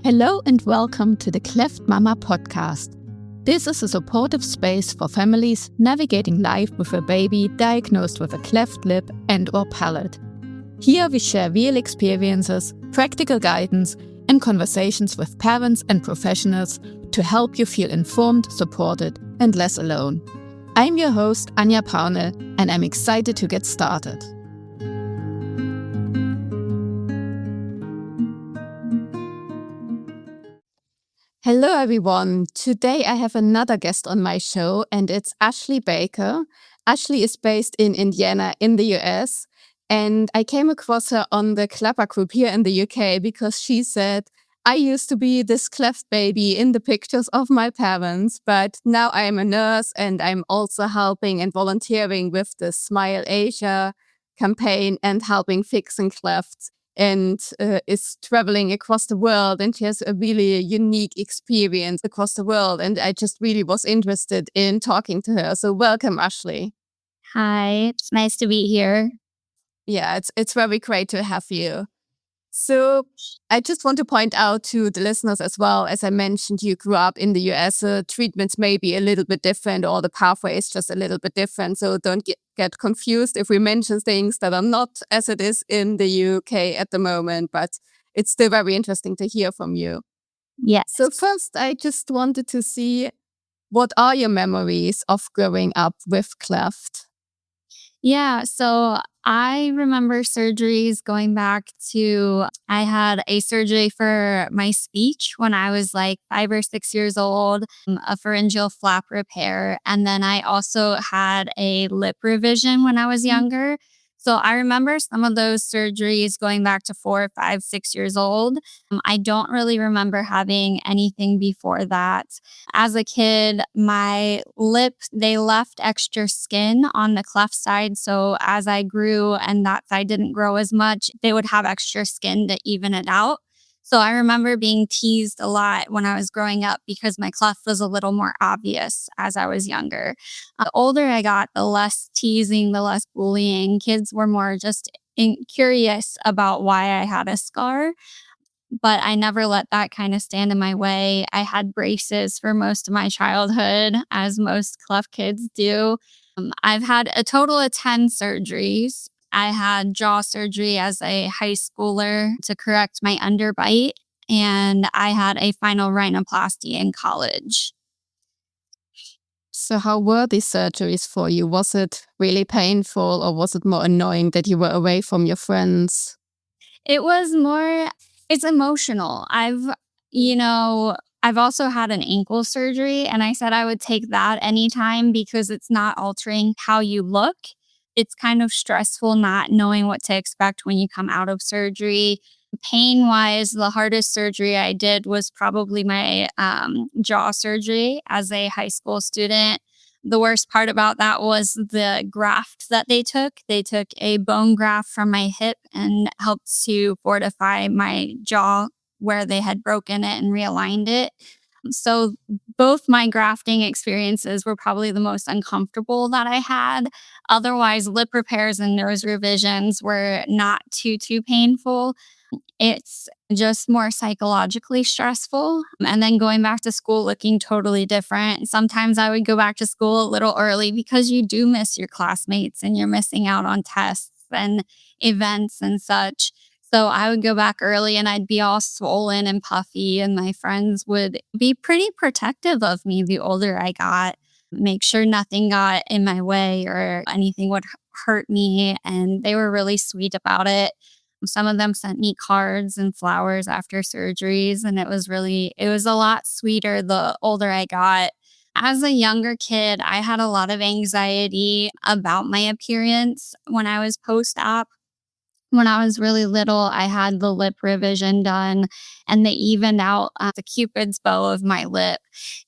Hello and welcome to the Cleft Mama podcast. This is a supportive space for families navigating life with a baby diagnosed with a cleft lip and/or palate. Here we share real experiences, practical guidance, and conversations with parents and professionals to help you feel informed, supported, and less alone. I'm your host, Anja Paune, and I'm excited to get started. Hello everyone. Today I have another guest on my show and it's Ashleigh Baker. Ashleigh is based in Indiana in the US and I came across her on the Clapper group here in the UK because she said, I used to be this cleft baby in the pictures of my parents, but now I'm a nurse and I'm also helping and volunteering with the Smile Asia campaign and helping fixing clefts. And is traveling across the world, and she has a really unique experience across the world. And I just really was interested in talking to her. So welcome, Ashleigh. Hi, it's nice to be here. Yeah, it's very great to have you. So I just want to point out to the listeners as well, as I mentioned, you grew up in the US, treatments may be a little bit different or the pathway is just a little bit different. So don't get confused if we mention things that are not as it is in the UK at the moment, but it's still very interesting to hear from you. Yes. So first, I just wanted to see, what are your memories of growing up with cleft? Yeah, so I remember surgeries going back to, I had a surgery for my speech when I was like 5 or 6 years old, a pharyngeal flap repair. And then I also had a lip revision when I was younger. So I remember some of those surgeries going back to 4, 5, 6 years old. I don't really remember having anything before that. As a kid, my lip, they left extra skin on the cleft side. So as I grew and that side didn't grow as much, they would have extra skin to even it out. So I remember being teased a lot when I was growing up because my cleft was a little more obvious as I was younger. The older I got, the less teasing, the less bullying. Kids were more just curious about why I had a scar. But I never let that kind of stand in my way. I had braces for most of my childhood, as most cleft kids do. I've had a total of 10 surgeries. I had jaw surgery as a high schooler to correct my underbite, and I had a final rhinoplasty in college. So how were these surgeries for you? Was it really painful or was it more annoying that you were away from your friends? It was more, it's emotional. I've also had an ankle surgery and I said I would take that anytime because it's not altering how you look. It's kind of stressful not knowing what to expect when you come out of surgery. Pain wise, the hardest surgery I did was probably my jaw surgery as a high school student. The worst part about that was the graft that they took. They took a bone graft from my hip and helped to fortify my jaw where they had broken it and realigned it. So both my grafting experiences were probably the most uncomfortable that I had. Otherwise, lip repairs and nose revisions were not too painful. It's just more psychologically stressful. And then going back to school looking totally different. Sometimes I would go back to school a little early because you do miss your classmates and you're missing out on tests and events and such. So I would go back early and I'd be all swollen and puffy, and my friends would be pretty protective of me the older I got, make sure nothing got in my way or anything would hurt me. And they were really sweet about it. Some of them sent me cards and flowers after surgeries, and it was a lot sweeter the older I got. As a younger kid, I had a lot of anxiety about my appearance when I was post-op. When I was really little, I had the lip revision done and they evened out the Cupid's bow of my lip.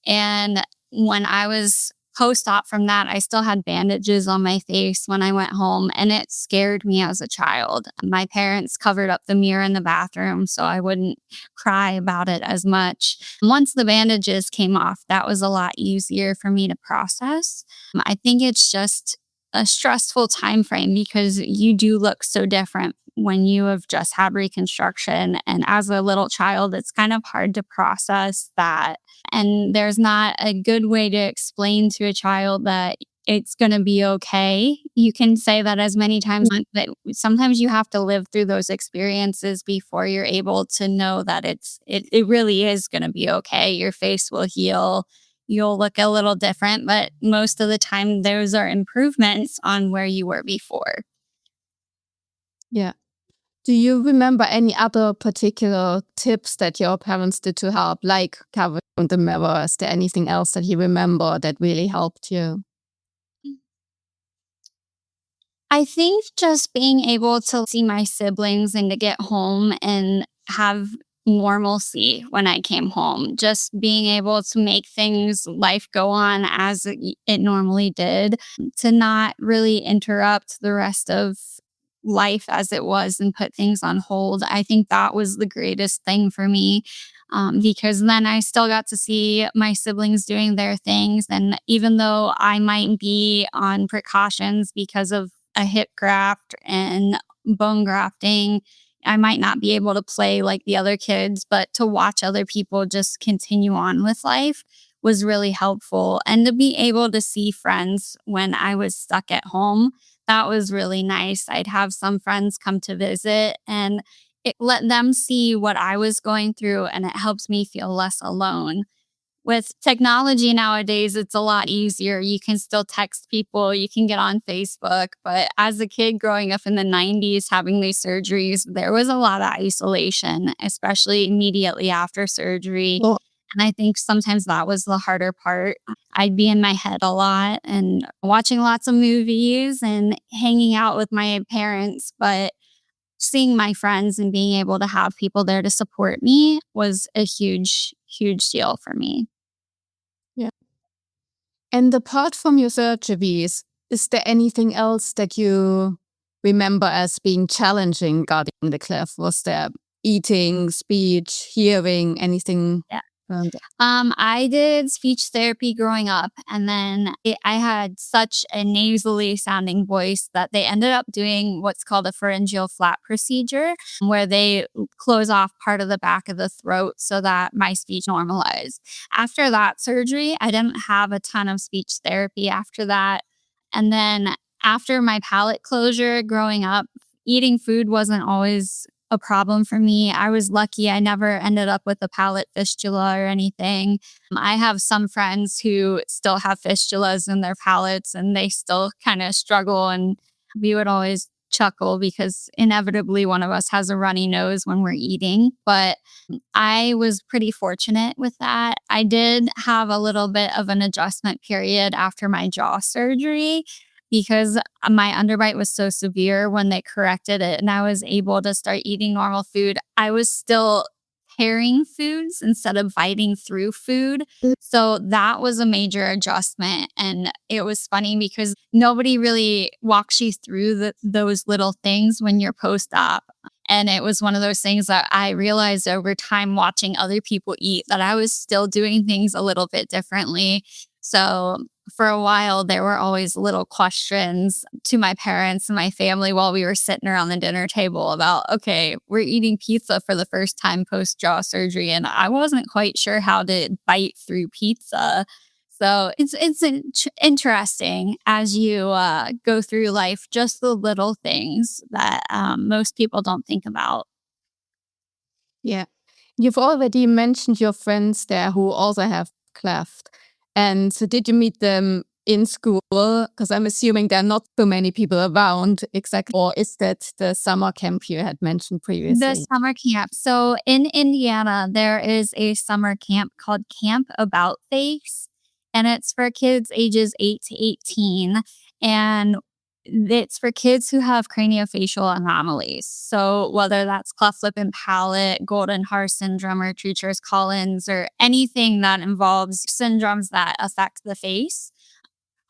And when I was post-op from that, I still had bandages on my face when I went home, and it scared me as a child. My parents covered up the mirror in the bathroom so I wouldn't cry about it as much. Once the bandages came off, that was a lot easier for me to process. I think it's just a stressful time frame because you do look so different when you have just had reconstruction. And as a little child, it's kind of hard to process that. And there's not a good way to explain to a child that it's going to be okay. You can say that as many times, but sometimes you have to live through those experiences before you're able to know that it really is going to be okay. Your face will heal. You'll look a little different, but most of the time those are improvements on where you were before. Yeah. Do you remember any other particular tips that your parents did to help, like covering the mirror? Is there anything else that you remember that really helped you? I think just being able to see my siblings and to get home and have normalcy when I came home, just being able to make things, life go on as it normally did, to not really interrupt the rest of life as it was and put things on hold. I think that was the greatest thing for me. Because then I still got to see my siblings doing their things. And even though I might be on precautions because of a hip graft and bone grafting, I might not be able to play like the other kids, but to watch other people just continue on with life was really helpful. And to be able to see friends when I was stuck at home, that was really nice. I'd have some friends come to visit and it let them see what I was going through, and it helps me feel less alone. With technology nowadays, it's a lot easier. You can still text people, you can get on Facebook. But as a kid growing up in the 90s, having these surgeries, there was a lot of isolation, especially immediately after surgery. Oh, And I think sometimes that was the harder part. I'd be in my head a lot and watching lots of movies and hanging out with my parents. But seeing my friends and being able to have people there to support me was a huge, huge deal for me. yeah. And apart from your surgeries, is there anything else that you remember as being challenging regarding the cleft? Was there eating, speech, hearing, anything Yeah. around that? I did speech therapy growing up, and then I had such a nasally sounding voice that they ended up doing what's called a pharyngeal flap procedure, where they close off part of the back of the throat so that my speech normalized. After that surgery, I didn't have a ton of speech therapy after that. And then after my palate closure growing up, eating food wasn't always a problem for me. I was lucky I never ended up with a palate fistula or anything. I have some friends who still have fistulas in their palates and they still kind of struggle. And we would always chuckle because inevitably one of us has a runny nose when we're eating. But I was pretty fortunate with that. I did have a little bit of an adjustment period after my jaw surgery because my underbite was so severe when they corrected it and I was able to start eating normal food. I was still tearing foods instead of biting through food. So that was a major adjustment. And it was funny because nobody really walks you through those little things when you're post op. And it was one of those things that I realized over time watching other people eat that I was still doing things a little bit differently. So for a while, there were always little questions to my parents and my family while we were sitting around the dinner table about, okay, we're eating pizza for the first time post jaw surgery. And I wasn't quite sure how to bite through pizza. So it's interesting as you go through life, just the little things that most people don't think about. Yeah. You've already mentioned your friends there who also have cleft. And so did you meet them in school? Because I'm assuming there are not so many people around exactly. Or is that the summer camp you had mentioned The previously? summer camp. So in Indiana, there is a summer camp called Camp About Face, and it's for kids ages 8 to 18. And it's for kids who have craniofacial anomalies. So whether that's cleft lip and palate, golden Haar syndrome, or Treacher's Collins, or anything that involves syndromes that affect the face.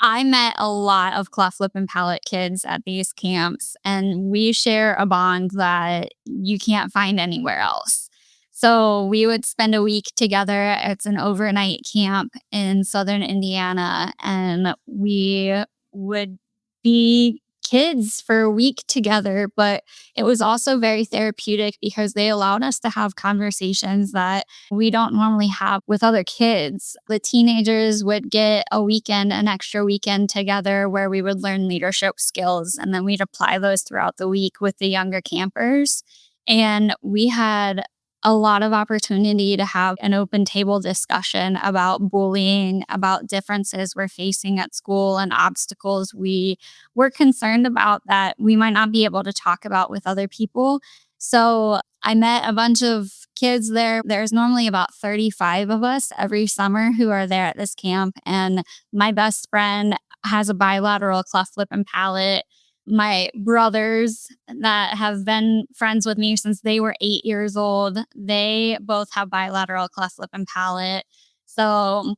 I met a lot of cleft lip and palate kids at these camps, and we share a bond that you can't find anywhere else. So we would spend a week together. It's an overnight camp in southern Indiana, and we would be kids for a week together, but it was also very therapeutic because they allowed us to have conversations that we don't normally have with other kids. The teenagers would get a weekend, an extra weekend together where we would learn leadership skills, and then we'd apply those throughout the week with the younger campers. And we had a lot of opportunity to have an open table discussion about bullying, about differences we're facing at school and obstacles we were concerned about that we might not be able to talk about with other people. So I met a bunch of kids there. There's normally about 35 of us every summer who are there at this camp. And my best friend has a bilateral cleft lip and palate. My brothers that have been friends with me since they were 8 years old, they both have bilateral cleft lip and palate. So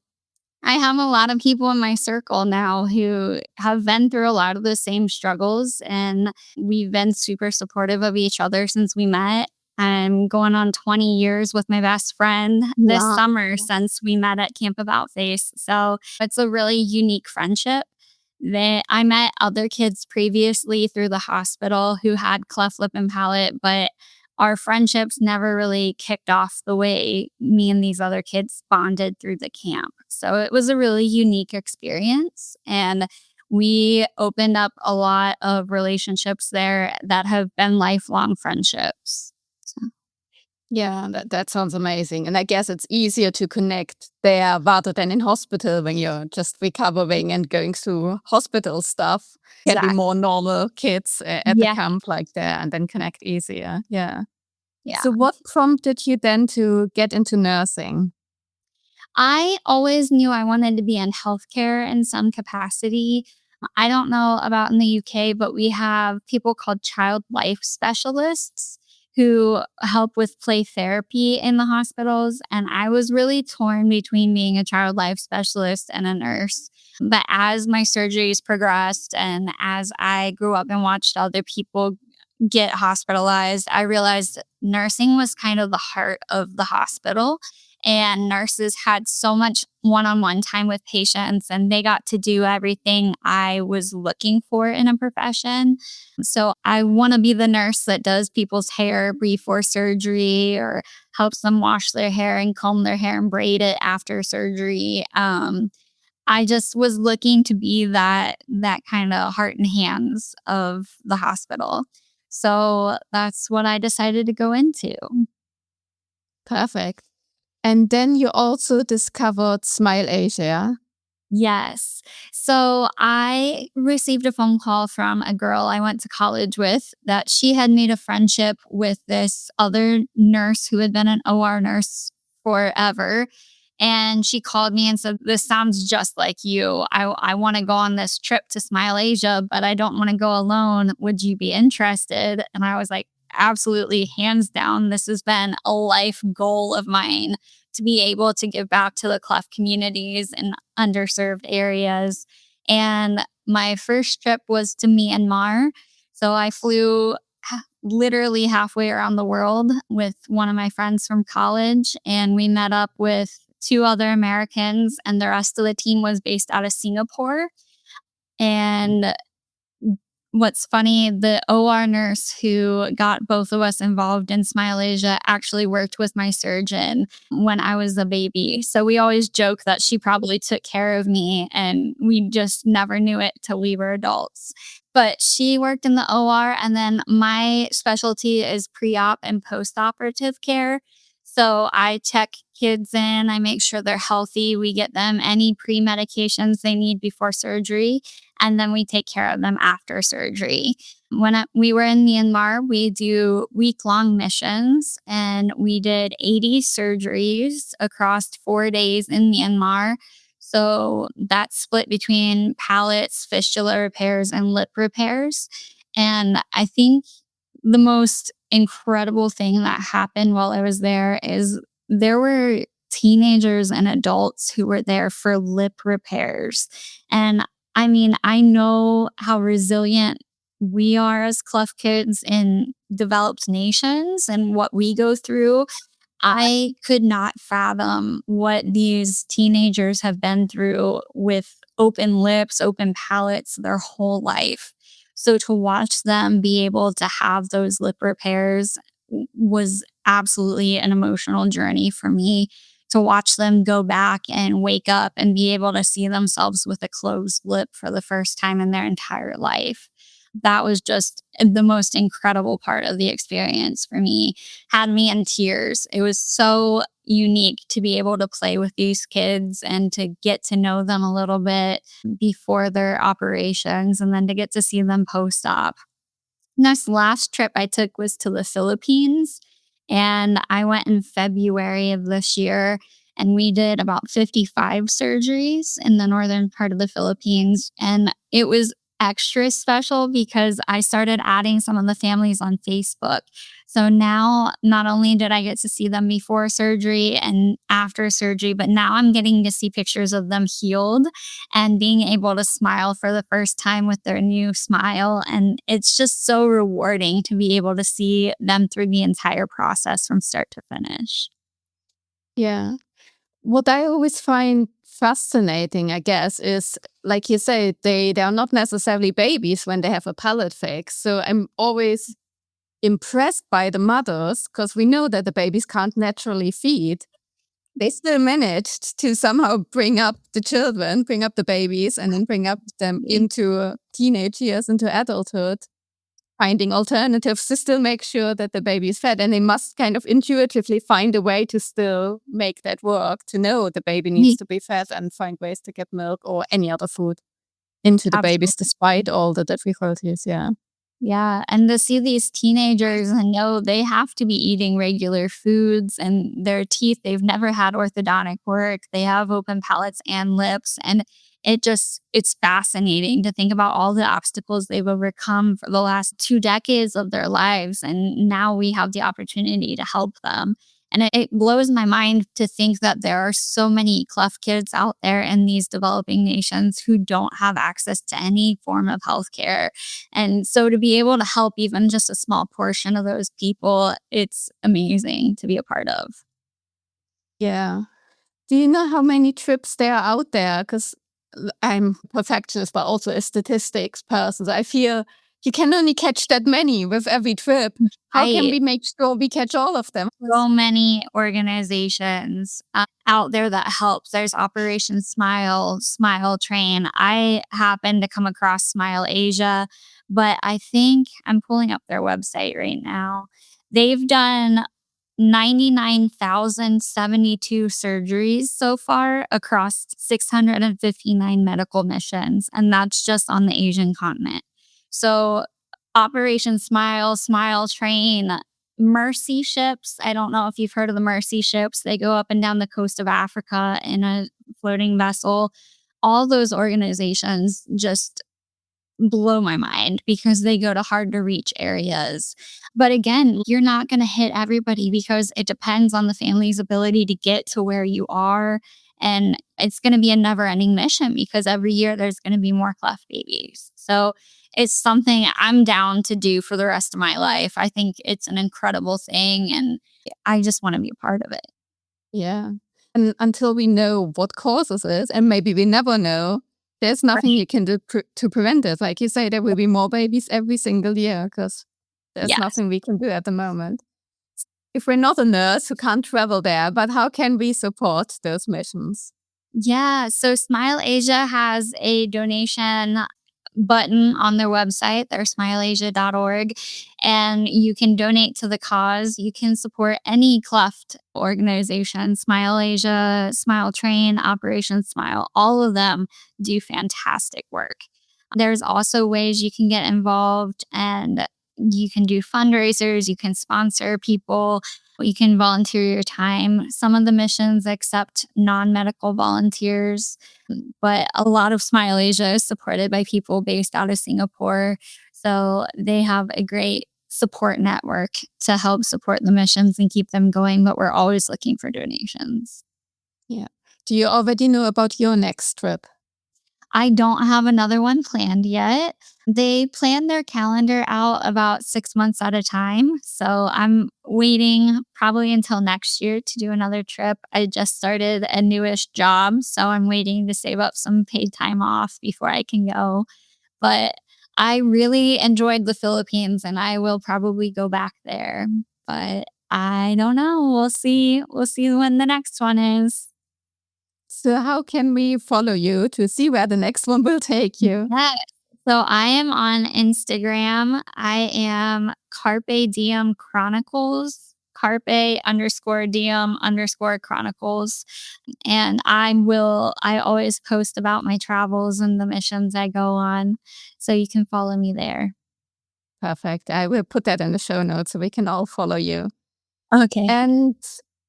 I have a lot of people in my circle now who have been through a lot of the same struggles, and we've been super supportive of each other since we met. I'm going on 20 years with my best friend this Wow. summer since we met at Camp About Face. So it's a really unique friendship. That I met other kids previously through the hospital who had cleft lip and palate, but our friendships never really kicked off the way me and these other kids bonded through the camp. So it was a really unique experience. And we opened up a lot of relationships there that have been lifelong friendships. So, Yeah, that sounds amazing. And I guess it's easier to connect there rather than in hospital when you're just recovering and going through hospital stuff. Can be exactly. more normal kids at the Yeah. camp like there and then connect easier. Yeah. Yeah. So what prompted you then to get into nursing? I always knew I wanted to be in healthcare in some capacity. I don't know about in the UK, but we have people called child life specialists who help with play therapy in the hospitals. And I was really torn between being a child life specialist and a nurse. But as my surgeries progressed and as I grew up and watched other people get hospitalized, I realized nursing was kind of the heart of the hospital. And nurses had so much one on one time with patients, and they got to do everything I was looking for in a profession. So I want to be the nurse that does people's hair before surgery or helps them wash their hair and comb their hair and braid it after surgery. I just was looking to be that kind of heart and hands of the hospital. So that's what I decided to go into. Perfect. And then you also discovered Smile Asia. Yes. So I received a phone call from a girl I went to college with that she had made a friendship with this other nurse who had been an OR nurse forever. And she called me and said, "This sounds just like you. I want to go on this trip to Smile Asia, but I don't want to go alone. Would you be interested?" And I was like, absolutely, hands down. This has been a life goal of mine to be able to give back to the Cleft communities in underserved areas. And my first trip was to Myanmar. So I flew literally halfway around the world with one of my friends from college, and we met up with two other Americans, and the rest of the team was based out of Singapore. And what's funny, the OR nurse who got both of us involved in Smile Asia actually worked with my surgeon when I was a baby. So we always joke that she probably took care of me and we just never knew it till we were adults. But she worked in the OR, and then my specialty is pre op and post operative care. So I check kids in, I make sure they're healthy, we get them any pre medications they need before surgery, and then we take care of them after surgery. We were in Myanmar, we do week-long missions, and we did 80 surgeries across 4 days in Myanmar. So that's split between palates, fistula repairs, and lip repairs. And I think the most incredible thing that happened while I was there is there were teenagers and adults who were there for lip repairs. And I mean, I know how resilient we are as cleft kids in developed nations and what we go through. I could not fathom what these teenagers have been through with open lips, open palates their whole life. So to watch them be able to have those lip repairs was absolutely an emotional journey for me. To watch them go back and wake up and be able to see themselves with a closed lip for the first time in their entire life. That was just the most incredible part of the experience for me. Had me in tears. It was so unique to be able to play with these kids and to get to know them a little bit before their operations and then to get to see them post op. This last trip I took was to the Philippines, and I went in February of this year, and we did about 55 surgeries in the northern part of the Philippines. And it was extra special because I started adding some of the families on Facebook. So now not only did I get to see them before surgery and after surgery, but now I'm getting to see pictures of them healed and being able to smile for the first time with their new smile. And it's just so rewarding to be able to see them through the entire process from start to finish. Yeah. What I always find fascinating, I guess, is like you say, they are not necessarily babies when they have a palate fix. So I'm always impressed by the mothers because we know that the babies can't naturally feed. They still managed to somehow bring up the children, bring up the babies, and then bring up them into teenage years, into adulthood, finding alternatives to still make sure that the baby is fed. And they must kind of intuitively find a way to still make that work, to know the baby needs to be fed and find ways to get milk or any other food into the babies Absolutely. despite all the difficulties. Yeah. Yeah, and to see these teenagers and know they have to be eating regular foods and their teeth, they've never had orthodontic work. They have open palates and lips. And it's fascinating to think about all the obstacles they've overcome for the last 2 decades of their lives. And now we have the opportunity to help them. And it blows my mind to think that there are so many cleft kids out there in these developing nations who don't have access to any form of healthcare. And so to be able to help even just a small portion of those people, it's amazing to be a part of. Yeah. Do you know how many trips there are out there? Because I'm a perfectionist, but also a statistics person. So I feel you can only catch that many with every trip. How can I we make sure we catch all of them? So many organizations out there that helps. There's Operation Smile, Smile Train. I happened to come across Smile Asia, but I think I'm pulling up their website right now. They've done 99,072 surgeries so far across 659 medical missions, and that's just on the Asian continent. So, Operation Smile, Smile Train, Mercy ships. I don't know if you've heard of the Mercy ships. They go up and down the coast of Africa in a floating vessel. All those organizations just blow my mind because they go to hard to reach areas. But again, you're not going to hit everybody because it depends on the family's ability to get to where you are. And it's going to be a never ending mission because every year there's going to be more cleft babies. So it's something I'm down to do for the rest of my life. I think it's an incredible thing and I just want to be a part of it. Yeah. And until we know what causes it, and maybe we never know, there's nothing Right. you can do to prevent it. Like you say, there will be more babies every single year because there's Yes. nothing we can do at the moment. If we're not a nurse who can't travel there, but how can we support those missions? Yeah. So Smile Asia has a donation button on their website, their smileasia.org, and you can donate to the cause. You can support any cleft organization, Smile Asia, Smile Train, Operation Smile. All of them do fantastic work. There's also ways you can get involved and you can do fundraisers, you can sponsor people, you can volunteer your time. Some of the missions accept non medical volunteers, but a lot of Smile Asia is supported by people based out of Singapore. So they have a great support network to help support the missions and keep them going. But we're always looking for donations. Yeah. Do you already know about your next trip? I don't have another one planned yet. They plan their calendar out about 6 months at a time. So I'm waiting probably until next year to do another trip. I just started a newish job. So I'm waiting to save up some paid time off before I can go. But I really enjoyed the Philippines and I will probably go back there, but I don't know. We'll see. We'll see when the next one is. So how can we follow you to see where the next one will take you? Yes. So I am on Instagram. I am Carpe Diem Chronicles, Carpe_Diem_Chronicles. And I always post about my travels and the missions I go on. So you can follow me there. Perfect. I will put that in the show notes so we can all follow you. Okay. And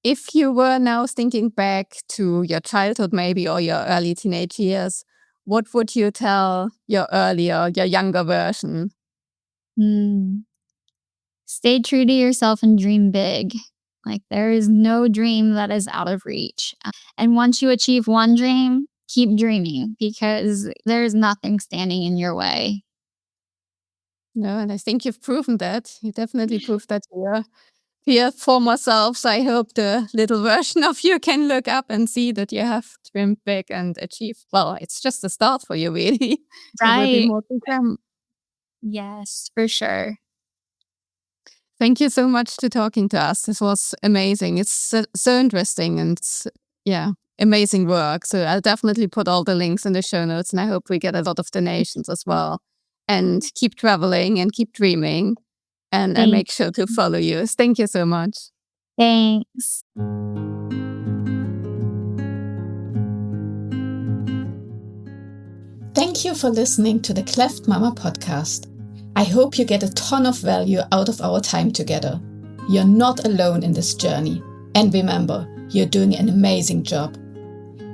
if you were now thinking back to your childhood, maybe, or your early teenage years, what would you tell your younger version? Stay true to yourself and dream big. Like there is no dream that is out of reach. And once you achieve one dream, keep dreaming because there's nothing standing in your way. No, and I think you've proven that. You definitely proved that to your former selves. I hope the little version of you can look up and see that you have dreamed big and achieved. Well, it's just a start for you, really. There will be Right. more to come. Yes, for sure. Thank you so much for talking to us. This was amazing. It's so interesting and amazing work. So I'll definitely put all the links in the show notes, and I hope we get a lot of donations as well. And keep traveling and keep dreaming, and I Thank- make sure to follow you. Thank you so much. Thanks. Thank you for listening to the Cleft Mama podcast. I hope you get a ton of value out of our time together. You're not alone in this journey. And remember, you're doing an amazing job.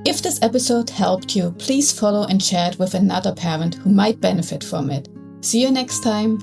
If this episode helped you, please follow and share it with another parent who might benefit from it. See you next time.